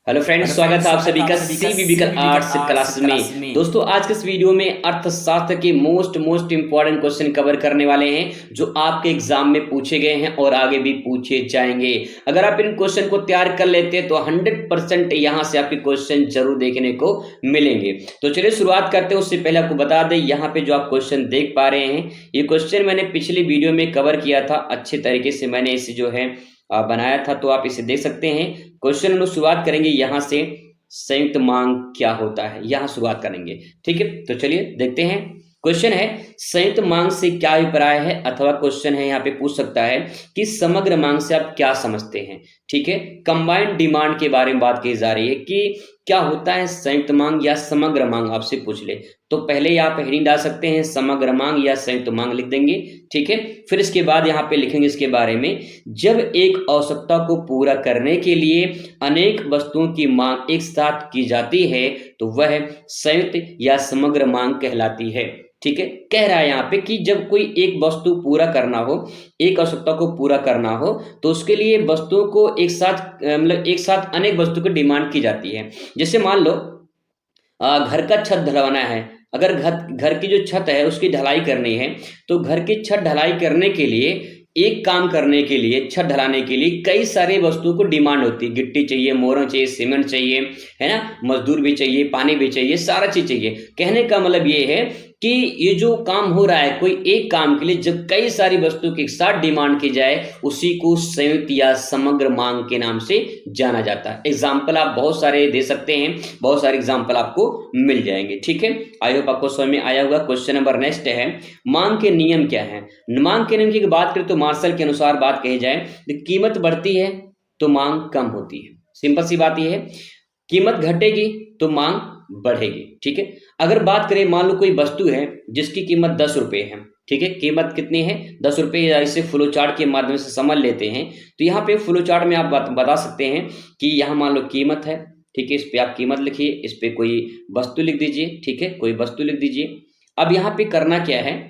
Hello friends, स्वागत है आप सभी का सीबीबी का आर्ट्स क्लास में। दोस्तों, आज के इस वीडियो में अर्थशास्त्र के मोस्ट इंपॉर्टेंट क्वेश्चन कवर करने वाले हैं जो आपके एग्जाम में पूछे गए हैं और आगे भी पूछे जाएंगे। अगर आप इन क्वेश्चन को तैयार कर लेते हैं तो 100% यहाँ से आपके क्वेश्चन जरूर देखने को मिलेंगे। तो चलिए शुरुआत करते हैं। उससे पहले आपको बता दें, यहाँ पे जो आप क्वेश्चन देख पा रहे हैं, ये क्वेश्चन मैंने पिछली वीडियो में कवर किया था। अच्छे तरीके से मैंने इसे जो है बनाया था, तो आप इसे देख सकते हैं। क्वेश्चन हम लोग शुरुआत करेंगे यहाँ से, संयुक्त मांग क्या होता है, यहाँ शुरुआत करेंगे। ठीक है, तो चलिए देखते हैं। क्वेश्चन है, संयुक्त मांग से क्या अभिप्राय है, अथवा क्वेश्चन है यहाँ पे पूछ सकता है कि समग्र मांग से आप क्या समझते हैं। ठीक है, कंबाइंड डिमांड के बारे में बात की जा रही है कि क्या होता है संयुक्त मांग या समग्र मांग, आपसे पूछ ले तो पहले आप हेडिंग डाल सकते हैं समग्र मांग या संयुक्त मांग लिख देंगे। ठीक है, फिर इसके बाद यहाँ पे लिखेंगे इसके बारे में, जब एक आवश्यकता को पूरा करने के लिए अनेक वस्तुओं की मांग एक साथ की जाती है तो वह संयुक्त या समग्र मांग कहलाती है। ठीक है, कह रहा है यहाँ पे कि जब कोई एक वस्तु पूरा करना हो, एक आवश्यकता को पूरा करना हो, तो उसके लिए वस्तुओं को एक साथ मतलब एक साथ अनेक वस्तु की डिमांड की जाती है। जैसे मान लो घर का छत ढलवाना है। अगर घर की जो छत है उसकी ढलाई करनी है, तो घर की छत ढलाई करने के लिए, एक काम करने के लिए, छत ढलाने के लिए कई सारे वस्तुओं को डिमांड होती है। गिट्टी चाहिए, मोरंग चाहिए, सीमेंट चाहिए, है ना, मजदूर भी चाहिए, पानी भी चाहिए, सारा चीज चाहिए। कहने का मतलब ये है कि ये जो काम हो रहा है, कोई एक काम के लिए जब कई सारी वस्तु के साथ डिमांड की जाए, उसी को संयुक्त या समग्र मांग के नाम से जाना जाता है। एग्जाम्पल आप बहुत सारे दे सकते हैं, बहुत सारे एग्जाम्पल आपको मिल जाएंगे। ठीक है, आई होप आपको समझ में आया होगा। क्वेश्चन नंबर नेक्स्ट है, मांग के नियम क्या है। मांग के नियम की बात करें तो मार्शल के अनुसार बात कही जाए तो कीमत बढ़ती है तो मांग कम होती है। सिंपल सी बात यह है, कीमत घटेगी तो मांग बढ़ेगी। ठीक है, अगर बात करें, मान लो कोई वस्तु है जिसकी कीमत 10 रुपए है। ठीक है, कीमत कितनी है, 10 रुपए। या इसे फ्लो चार्ट के माध्यम से समझ लेते हैं, तो यहाँ पे फ्लो चार्ट में आप बता सकते हैं कि यहाँ मान लो कीमत है। ठीक है, इस पे आप कीमत लिखिए, इस पे कोई वस्तु लिख दीजिए। ठीक है, कोई वस्तु लिख दीजिए। अब यहाँ पे करना क्या है,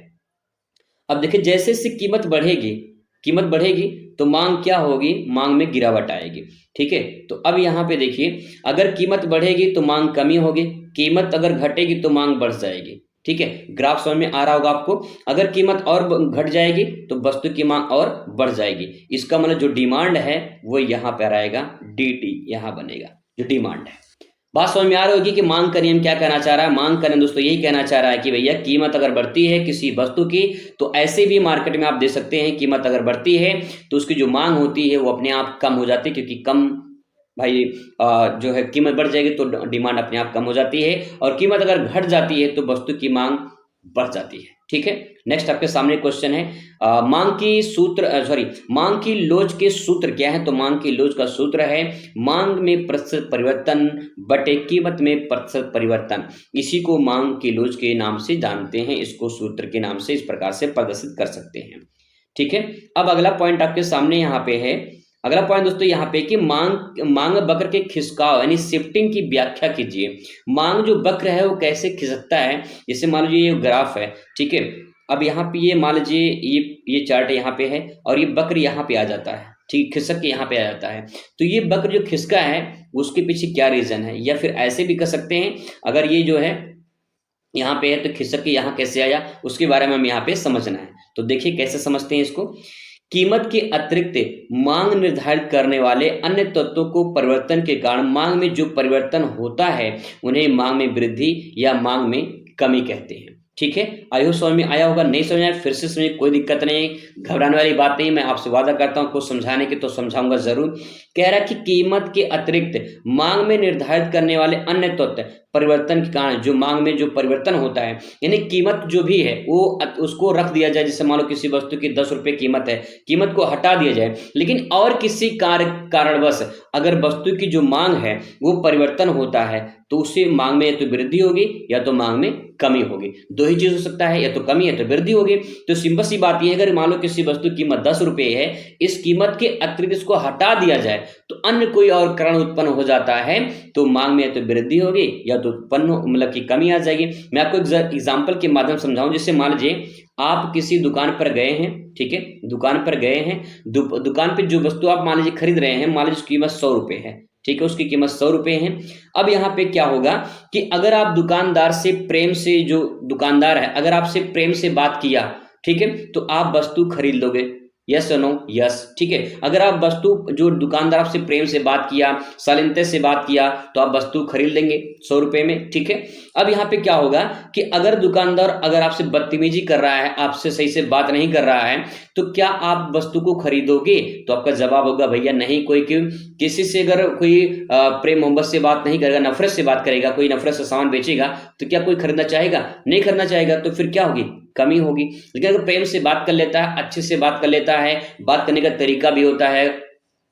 अब देखिए जैसे जैसे कीमत बढ़ेगी तो मांग क्या होगी, मांग में गिरावट आएगी। ठीक है, तो अब यहाँ पे देखिए, अगर कीमत बढ़ेगी तो मांग कमी होगी, कीमत अगर घटेगी तो मांग बढ़ जाएगी। ठीक है, ग्राफ समझ में आ रहा होगा आपको। अगर कीमत और घट जाएगी तो वस्तु की मांग और बढ़ जाएगी। इसका मतलब जो डिमांड है वो यहाँ पर आएगा, डी यहाँ बनेगा जो डिमांड है। बात समझ में आ रही होगी कि मांग का नियम क्या कहना चाह रहा है। मांग का नियम दोस्तों यही कहना चाह रहा है कि भैया कीमत अगर बढ़ती है किसी वस्तु की, तो ऐसे भी मार्केट में आप देख सकते हैं, कीमत अगर बढ़ती है तो उसकी जो मांग होती है वो अपने आप कम हो जाती है, क्योंकि कम भाई जो है कीमत बढ़ जाएगी तो डिमांड अपने आप कम हो जाती है, और कीमत अगर घट जाती है तो वस्तु की मांग बढ़ जाती है। ठीक है, नेक्स्ट आपके सामने क्वेश्चन है, मांग की लोच के सूत्र क्या है। तो मांग की लोच का सूत्र है, मांग में प्रतिशत परिवर्तन बटे कीमत में प्रतिशत परिवर्तन। इसी को मांग की लोच के नाम से जानते हैं, इसको सूत्र के नाम से इस प्रकार से प्रदर्शित कर सकते हैं। ठीक है, अब अगला पॉइंट आपके सामने यहाँ पे है। अगला पॉइंट दोस्तों यहाँ पे कि मांग वक्र के खिसकाव यानी शिफ्टिंग की व्याख्या कीजिए। मांग जो वक्र है वो कैसे खिसकता है। जैसे मान लीजिए ये ग्राफ है। ठीक है, अब यहाँ पे ये मान लीजिए ये चार्ट यहाँ पे है और ये वक्र यहाँ पे आ जाता है। ठीक, खिसक के यहाँ पे आ जाता है। तो ये वक्र जो खिसका है उसके पीछे क्या रीजन है, या फिर ऐसे भी कर सकते हैं, अगर ये जो है यहाँ पे है तो खिसक के यहाँ कैसे आया, उसके बारे में हम यहाँ पे समझना है। तो देखिए कैसे समझते हैं इसको। कीमत के अतिरिक्त मांग निर्धारित करने वाले अन्य तत्वों को परिवर्तन के कारण मांग में जो परिवर्तन होता है उन्हें मांग में वृद्धि या मांग में कमी कहते हैं। ठीक है, आई होप समझ में आया होगा। नहीं समझ आया फिर से समझिए, कोई दिक्कत नहीं, घबराने वाली बात नहीं। मैं आपसे वादा करता हूं कुछ समझाने की तो समझाऊंगा जरूर। कह रहा है कि कीमत के अतिरिक्त मांग में निर्धारित करने वाले अन्य तत्व परिवर्तन के कारण जो मांग में जो परिवर्तन होता है, यानी कीमत जो भी है वो उसको रख दिया जाए। जैसे मान लो किसी वस्तु की 10 रुपए कीमत है, कीमत को हटा दिया जाए, लेकिन और किसी कारणवश अगर वस्तु की जो मांग है वो परिवर्तन होता है तो उससे मांग में या तो वृद्धि होगी या तो मांग में कमी होगी। दो ही चीज हो सकता है, या तो कमी या तो वृद्धि होगी। तो सिंपल सी बात यह है, अगर मान लो किसी वस्तु की कीमत 10 रुपए है, इस कीमत के अतिरिक्त इसको हटा दिया जाए तो अन्य कोई और कारण उत्पन्न हो जाता है, तो मांग में या तो वृद्धि होगी या तो उत्पन्न मतलब की कमी आ जाएगी। मैं आपको एग्जाम्पल के माध्यम से समझाऊं। जैसे मान लीजिए आप किसी दुकान पर गए हैं, ठीक है, दुकान पर गए हैं, दुकान पे जो वस्तु आप मान लीजिए खरीद रहे हैं, मान लीजिए कीमत 100 रुपए है, ठीक है, उसकी कीमत 100 रुपए है। अब यहाँ पे क्या होगा कि अगर आप दुकानदार से प्रेम से, जो दुकानदार है अगर आपसे प्रेम से बात किया, ठीक है, तो आप वस्तु खरीद लोगे। यस और नो? यस, ठीक है। अगर आप वस्तु, जो दुकानदार आपसे प्रेम से बात किया, शालीनता से बात किया, तो आप वस्तु खरीद लेंगे 100 रुपए में, ठीक है। अब यहाँ पे क्या होगा कि अगर दुकानदार अगर आपसे बदतमीजी कर रहा है, आपसे सही से बात नहीं कर रहा है, तो क्या आप वस्तु को खरीदोगे? तो आपका जवाब होगा भैया नहीं। कोई क्यों? किसी से अगर कोई प्रेम मोहब्बत से बात नहीं करेगा, नफरत से बात करेगा, कोई नफरत से सामान बेचेगा, तो क्या कोई खरीदना चाहेगा? नहीं खरीदना चाहेगा। तो फिर क्या होगी? कमी होगी। लेकिन अगर प्रेम से बात कर लेता है, अच्छे से बात कर लेता है, बात करने का तरीका भी होता है,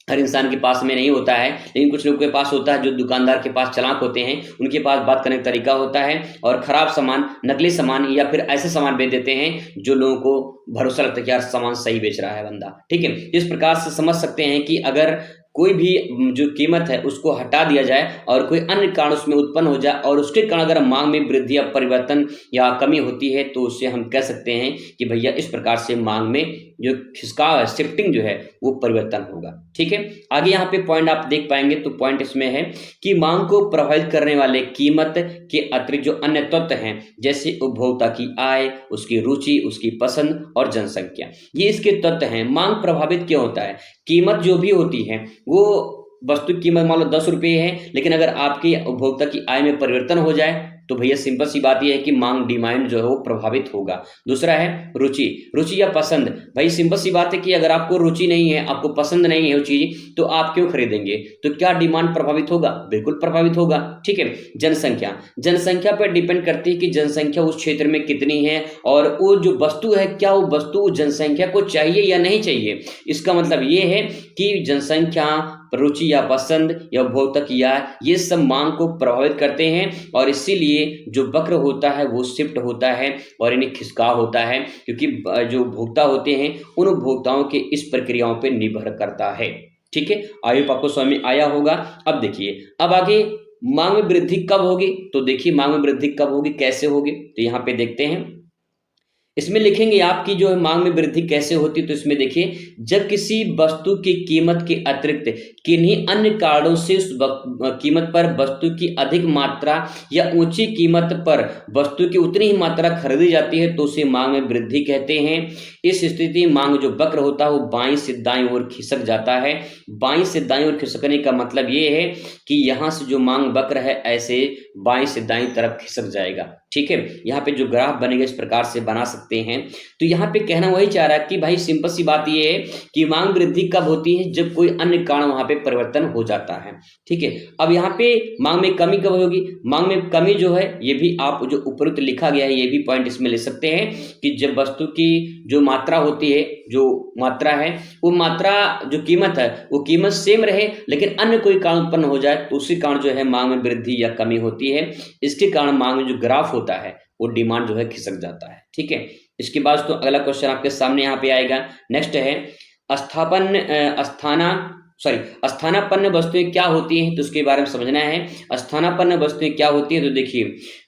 हर इंसान के पास में नहीं होता है, लेकिन कुछ लोगों के पास होता है, जो दुकानदार के पास चालाक होते हैं, उनके पास बात करने का तरीका होता है, और खराब सामान, नकली सामान या फिर ऐसे सामान बेच देते हैं जो लोगों को भरोसा लगता है कि यार सामान सही बेच रहा है बंदा, ठीक है। इस प्रकार से समझ सकते हैं कि अगर कोई भी जो कीमत है उसको हटा दिया जाए और कोई अन्य कारण उसमें उत्पन्न हो जाए और उसके कारण अगर मांग में वृद्धि या परिवर्तन या कमी होती है, तो उससे हम कह सकते हैं कि भैया इस प्रकार से मांग में जो खिसकाव है, शिफ्टिंग जो है वो परिवर्तन होगा, ठीक है। आगे यहाँ पे पॉइंट आप देख पाएंगे, तो पॉइंट इसमें है कि मांग को प्रभावित करने वाले कीमत के अतिरिक्त जो अन्य तत्व हैं, जैसे उपभोक्ता की आय, उसकी रुचि, उसकी पसंद और जनसंख्या, ये इसके तत्व हैं। मांग प्रभावित क्यों होता है? कीमत जो भी होती है, वो वस्तु की कीमत मान लो 10 रुपये है, लेकिन अगर आपकी उपभोक्ता की आय में परिवर्तन हो जाए, तो भैया सिंपल सी बात यह है कि मांग, डिमांड जो है वो प्रभावित होगा। दूसरा है रुचि, रुचि या पसंद। भाई सिंपल सी बात है कि अगर आपको रुचि नहीं है, आपको पसंद नहीं है वो चीज, तो आप क्यों खरीदेंगे? तो क्या डिमांड प्रभावित होगा? बिल्कुल प्रभावित होगा, ठीक है। जनसंख्या, जनसंख्या पर डिपेंड करती है कि जनसंख्या उस क्षेत्र में कितनी है, और वो जो वस्तु है, क्या वो वस्तु जनसंख्या को चाहिए या नहीं चाहिए। इसका मतलब ये है कि जनसंख्या, रुचि या पसंद या उपभोक्ता की आय, ये सब मांग को प्रभावित करते हैं, और इसीलिए जो वक्र होता है वो शिफ्ट होता है और इन्हें खिसकाव होता है, क्योंकि जो उपभोक्ता होते हैं उन उपभोक्ताओं के इस प्रक्रियाओं पर निर्भर करता है, ठीक है। आई होप आपको समझ में आया होगा। अब देखिए, अब आगे मांग में वृद्धि कब होगी? तो देखिए मांग में वृद्धि कब होगी, कैसे होगी, तो यहाँ पे देखते हैं। इसमें लिखेंगे आपकी जो है मांग में वृद्धि कैसे होती है, तो इसमें देखिए, जब किसी वस्तु की कीमत के अतिरिक्त किन्हीं अन्य कारणों से उस कीमत पर वस्तु की अधिक मात्रा या ऊंची कीमत पर वस्तु की उतनी ही मात्रा खरीदी जाती है, तो उसे मांग में वृद्धि कहते हैं। इस स्थिति में मांग जो वक्र होता है वो बाईं से दाईं ओर खिसक जाता है। बाईं से दाईं ओर खिसकने का मतलब ये है कि यहाँ से जो मांग वक्र है ऐसे बाईं से दाईं तरफ खिसक जाएगा, ठीक है। यहाँ पे जो ग्राफ बनेगा इस प्रकार से बना सकते हैं। तो यहाँ पे कहना वही चाह रहा है कि भाई सिंपल सी बात ये है कि मांग वृद्धि कब होती है? जब कोई अन्य कारण वहां पे परिवर्तन हो जाता है, ठीक है। अब यहाँ पे मांग में कमी कब होगी? मांग में कमी जो है, ये भी आप जो उपरोक्त लिखा गया है ये भी पॉइंट इसमें ले सकते हैं कि जब वस्तु की जो मात्रा होती है, जो मात्रा है, वो मात्रा जो कीमत है वो कीमत सेम रहे, लेकिन अन्य कोई कारण उत्पन्न हो जाए, तो उसी कारण जो है मांग में वृद्धि या कमी होती है। इसके कारण मांग में जो ग्राफ होता है वो डिमांड जो है खिसक जाता है, ठीक है। इसके बाद तो अगला क्वेश्चन आपके सामने यहाँ पे आएगा। नेक्स्ट है स्थानापन्न वस्तुएं क्या होती हैं, तो उसके बारे में समझना है। स्थानापन्न वस्तुएं क्या होती हैं, तो देखिए,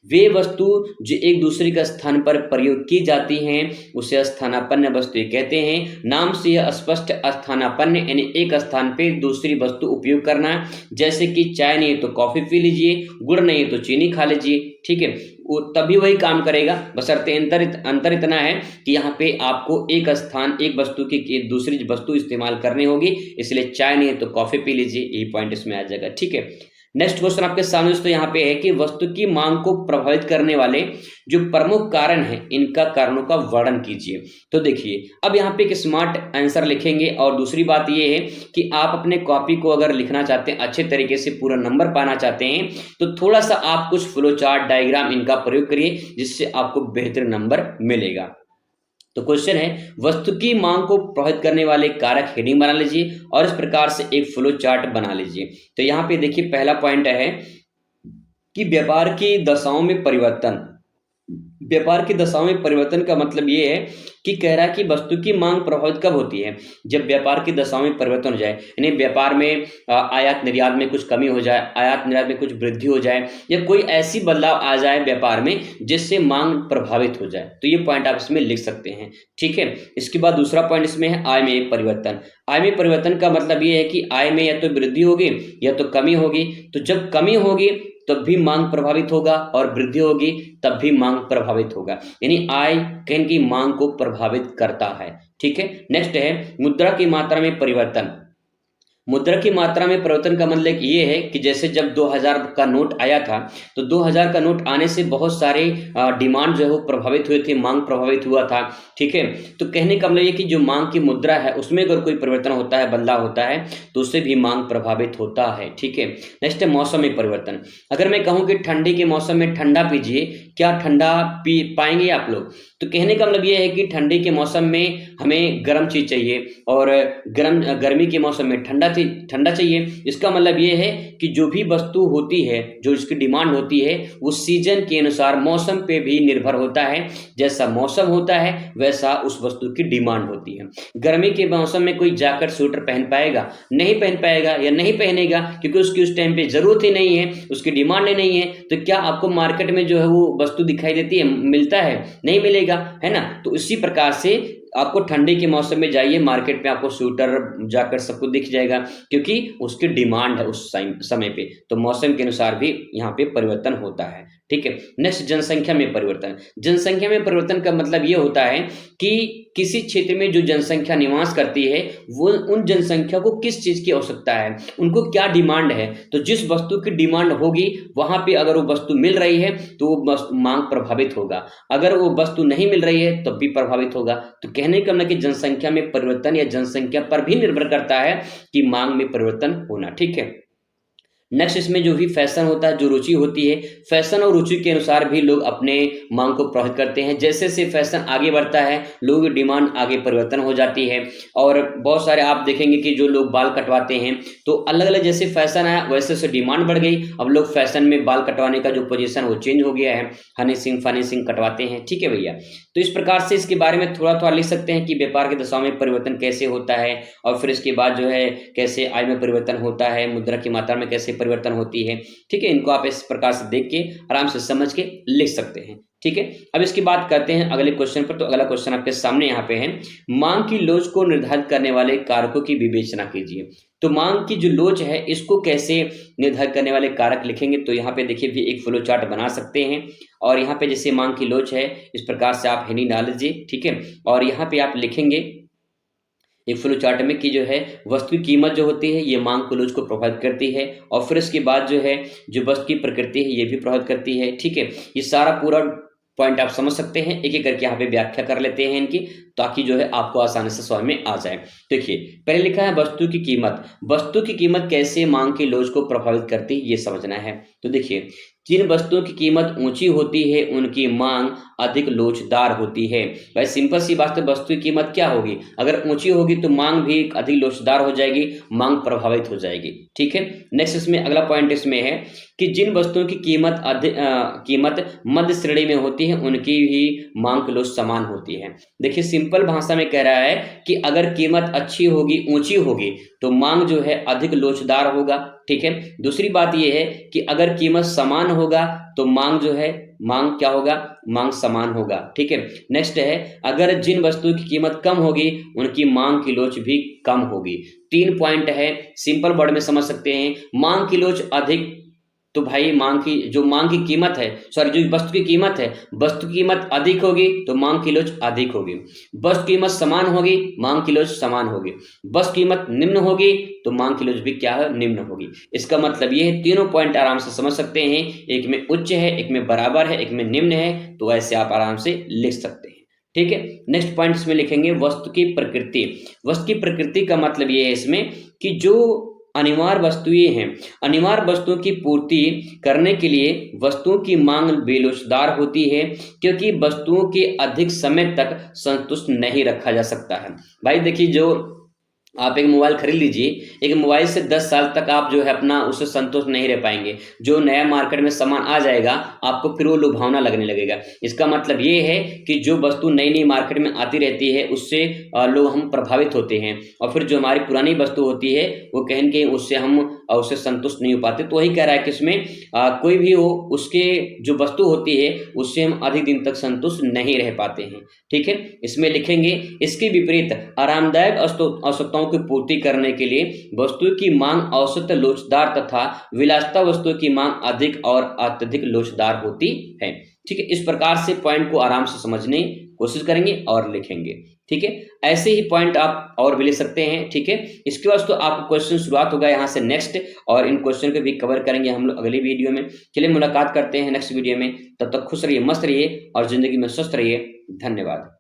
वे वस्तु जो एक दूसरे के स्थान पर प्रयोग की जाती हैं उसे स्थानापन्न वस्तुएं कहते हैं। नाम से यह स्पष्ट स्थानापन्न यानी एक स्थान पे दूसरी वस्तु उपयोग करना, जैसे कि चाय नहीं है तो कॉफी पी लीजिए, गुड़ नहीं है तो चीनी खा लीजिए, ठीक है। वो तभी वही काम करेगा, बशर्ते अंतर इतना है कि यहाँ पे आपको एक स्थान, एक वस्तु की दूसरी वस्तु इस्तेमाल करनी होगी, इसलिए चाय नहीं है तो कॉफी पी लीजिए, यही पॉइंट इसमें आ जाएगा, ठीक है। नेक्स्ट क्वेश्चन आपके सामने दोस्तों यहाँ पे है कि वस्तु की मांग को प्रभावित करने वाले जो प्रमुख कारण हैं, इनका कारणों का वर्णन कीजिए। तो देखिए, अब यहाँ पे एक स्मार्ट आंसर लिखेंगे, और दूसरी बात ये है कि आप अपने कॉपी को अगर लिखना चाहते हैं, अच्छे तरीके से पूरा नंबर पाना चाहते हैं, तो थोड़ा सा आप कुछ फ्लो चार्ट, डायग्राम इनका प्रयोग करिए, जिससे आपको बेहतर नंबर मिलेगा। तो क्वेश्चन है, वस्तु की मांग को प्रभावित करने वाले कारक हेडिंग बना लीजिए और इस प्रकार से एक फ्लो चार्ट बना लीजिए। तो यहाँ पे देखिए, पहला पॉइंट है कि व्यापार की दशाओं में परिवर्तन। व्यापार की दशाओं में परिवर्तन का मतलब ये है कि कह रहा है कि वस्तु की मांग प्रभावित कब होती है, जब व्यापार की दशाओं में परिवर्तन हो जाए, यानी व्यापार में आयात निर्यात में कुछ कमी हो जाए, आयात निर्यात में कुछ वृद्धि हो जाए, या कोई ऐसी बदलाव आ जाए व्यापार में जिससे मांग प्रभावित हो जाए। तो ये पॉइंट आप इसमें लिख सकते हैं। ठीक है, इसके बाद दूसरा पॉइंट इसमें है आय में परिवर्तन। आय में परिवर्तन का मतलब ये है कि आय में या तो वृद्धि होगी या तो कमी होगी। तो जब कमी होगी तब भी मांग प्रभावित होगा और वृद्धि होगी तब भी मांग प्रभावित होगा, यानी आय कहीं की मांग को प्रभावित करता है। ठीक है, नेक्स्ट है मुद्रा की मात्रा में परिवर्तन। मुद्रा की मात्रा में परिवर्तन का मतलब ये है कि जैसे जब 2000 का नोट आया था तो 2000 का नोट आने से बहुत सारे डिमांड जो है वो प्रभावित हुए थे, मांग प्रभावित हुआ था। ठीक है, तो कहने का मतलब ये कि जो मांग की मुद्रा है उसमें अगर कोई परिवर्तन होता है, बदलाव होता है, तो उससे भी मांग प्रभावित होता है। ठीक है, नेक्स्ट है मौसम में परिवर्तन। अगर मैं कहूँ कि ठंडी के मौसम में ठंडा पीजिए, क्या ठंडा पी पाएंगे आप लोग? तो कहने का मतलब ये है कि ठंडी के मौसम में हमें गर्म चीज चाहिए और गर्मी के मौसम में ठंडा चाहिए। इसका मतलब ये है कि जो भी वस्तु होती है, जो इसकी डिमांड होती है, वो सीजन के अनुसार मौसम पे भी निर्भर होता है। जैसा मौसम होता है वैसा उस वस्तु की डिमांड होती है। गर्मी के मौसम में कोई जैकेट स्वेटर पहन पाएगा? नहीं पहन पाएगा या नहीं पहनेगा, क्योंकि उसकी उस टाइम पे जरूरत ही नहीं है, उसकी डिमांड ही नहीं है। तो क्या आपको मार्केट में जो है वो वस्तु दिखाई देती है, मिलता है? नहीं मिलेगा, है ना। तो इसी प्रकार से आपको ठंडी के मौसम में जाइए मार्केट में, आपको स्वेटर जैकेट सब कुछ दिख जाएगा, क्योंकि उसकी डिमांड है उस समय पे। तो मौसम के अनुसार भी यहाँ पे परिवर्तन होता है। ठीक है, नेक्स्ट जनसंख्या में परिवर्तन। जनसंख्या में परिवर्तन का मतलब ये होता है कि किसी क्षेत्र में जो जनसंख्या निवास करती है वो उन जनसंख्या को किस चीज की आवश्यकता है, उनको क्या डिमांड है। तो जिस वस्तु की डिमांड होगी वहां पे अगर वो वस्तु मिल रही है तो वो मांग प्रभावित होगा, अगर वो वस्तु नहीं मिल रही है तब भी प्रभावित होगा। तो कहने का मतलब कि जनसंख्या में परिवर्तन या जनसंख्या पर भी निर्भर करता है कि मांग में परिवर्तन होना। ठीक है, नेक्स्ट इसमें जो भी फैशन होता है, जो रुचि होती है, फैशन और रुचि के अनुसार भी लोग अपने मांग को प्रभावित करते हैं। जैसे जैसे फैशन आगे बढ़ता है लोगों की डिमांड आगे परिवर्तन हो जाती है। और बहुत सारे आप देखेंगे कि जो लोग बाल कटवाते हैं तो अलग अलग जैसे फैशन आया वैसे वैसे डिमांड बढ़ गई। अब लोग फैशन में बाल कटवाने का जो पोजीशन वो चेंज हो गया है, हनी सिंह फनी सिंह कटवाते हैं। ठीक है भैया, तो इस प्रकार से इसके बारे में थोड़ा थोड़ा लिख सकते हैं कि व्यापार की दशाओं में परिवर्तन कैसे होता है, और फिर इसके बाद जो है कैसे आय में परिवर्तन होता है, मुद्रा की मात्रा में कैसे परिवर्तन होती है। ठीक है, इनको आप इस प्रकार से देख के आराम से समझ के लिख सकते हैं। ठीक है, अब इसकी बात करते हैं अगले क्वेश्चन पर। तो अगला क्वेश्चन आपके सामने यहाँ पे है, मांग की लोच को निर्धारित करने वाले कारकों की विवेचना कीजिए। तो मांग की जो लोच है इसको कैसे निर्धारित करने वाले कारक लिखेंगे? तो यहाँ पे देखिए भी एक फ्लो चार्ट बना सकते हैं, और यहाँ पे जैसे मांग की लोच है इस प्रकार से आप हेडिंग डाल लीजिए। ठीक है, और यहाँ पे आप लिखेंगे एक फ्लो चार्ट में कि जो है वस्तु की कीमत जो होती है ये मांग को लोच को प्रभावित करती है, और फिर इसके बाद जो है जो वस्तु की प्रकृति है ये भी प्रभावित करती है। ठीक है, ये सारा पूरा पॉइंट आप समझ सकते हैं, एक एक करके यहाँ पे व्याख्या कर लेते हैं इनकी, ताकि जो है आपको आसानी से समझ में आ जाए। देखिए पहले लिखा है वस्तु की कीमत। वस्तु की कीमत कैसे मांग की लोच को प्रभावित करती है ये समझना है। तो देखिए जिन वस्तुओं की कीमत ऊंची होती है उनकी मांग अधिक लोचदार होती है। भाई सिंपल सी बात है, वस्तु की कीमत क्या होगी, अगर ऊंची होगी तो मांग भी अधिक लोचदार हो जाएगी, मांग प्रभावित हो जाएगी। ठीक है, नेक्स्ट इसमें अगला पॉइंट इसमें है कि जिन वस्तुओं की कीमत मध्य श्रेणी में होती है उनकी भी मांग की लोच समान होती है। देखिए सिंपल भाषा में कह रहा है कि अगर कीमत अच्छी होगी, ऊंची होगी, तो मांग जो है अधिक लोचदार होगा। ठीक है, दूसरी बात यह है कि अगर कीमत समान होगा तो मांग जो है मांग क्या होगा, मांग समान होगा। ठीक है, नेक्स्ट है अगर जिन वस्तुओं की कीमत कम होगी उनकी मांग की लोच भी कम होगी। 3 पॉइंट है, सिंपल वर्ड में समझ सकते हैं। मांग की लोच अधिक, तो भाई मांग की कीमत है, सॉरी जो वस्तु की कीमत है, वस्तु की कीमत अधिक होगी तो मांग की लोच अधिक होगी। वस्तु कीमत समान होगी, मांग की लोच समान होगी। वस्तु कीमत निम्न होगी तो मांग की लोच भी क्या है, निम्न होगी। इसका मतलब ये है, तीनों पॉइंट आराम से समझ सकते हैं, एक में उच्च है, एक में बराबर है, एक में निम्न है, तो ऐसे आप आराम से लिख सकते हैं। ठीक है, नेक्स्ट पॉइंट इसमें लिखेंगे वस्तु की प्रकृति। वस्तु की प्रकृति का मतलब ये है इसमें कि जो अनिवार्य वस्तुएं हैं, अनिवार्य वस्तुओं की पूर्ति करने के लिए वस्तुओं की मांग बेलोचदार होती है, क्योंकि वस्तुओं के अधिक समय तक संतुष्ट नहीं रखा जा सकता है। भाई देखिए जो आप एक मोबाइल खरीद लीजिए, एक मोबाइल से 10 साल तक आप जो है अपना उससे संतुष्ट नहीं रह पाएंगे। जो नया मार्केट में सामान आ जाएगा आपको फिर वो लुभावना लगने लगेगा। इसका मतलब ये है कि जो वस्तु नई नई मार्केट में आती रहती है उससे लोग हम प्रभावित होते हैं, और फिर जो हमारी पुरानी वस्तु होती है वो कहीं न कहीं उससे हम उससे संतुष्ट नहीं हो पाते। तो वही कह रहा है कि इसमें कोई भी हो उसके जो वस्तु होती है उससे हम अधिक दिन तक संतुष्ट नहीं रह पाते हैं। ठीक है, इसमें लिखेंगे इसके विपरीत आरामदायक आवश्यकताओं की पूर्ति करने के लिए वस्तु की मांग औसत लोचदार तथा विलासिता वस्तु की मांग अधिक और अत्यधिक लोचदार होती है। ठीक है, इस प्रकार से पॉइंट को आराम से समझने की कोशिश करेंगे और लिखेंगे। ठीक है, ऐसे ही पॉइंट आप और भी ले सकते हैं। ठीक है, इसके बाद तो आपका क्वेश्चन शुरुआत होगा यहाँ से नेक्स्ट, और इन क्वेश्चन को भी कवर करेंगे हम लोग अगली वीडियो में। चलिए मुलाकात करते हैं नेक्स्ट वीडियो में, तब तक खुश रहिए, मस्त रहिए और जिंदगी में स्वस्थ रहिए। धन्यवाद।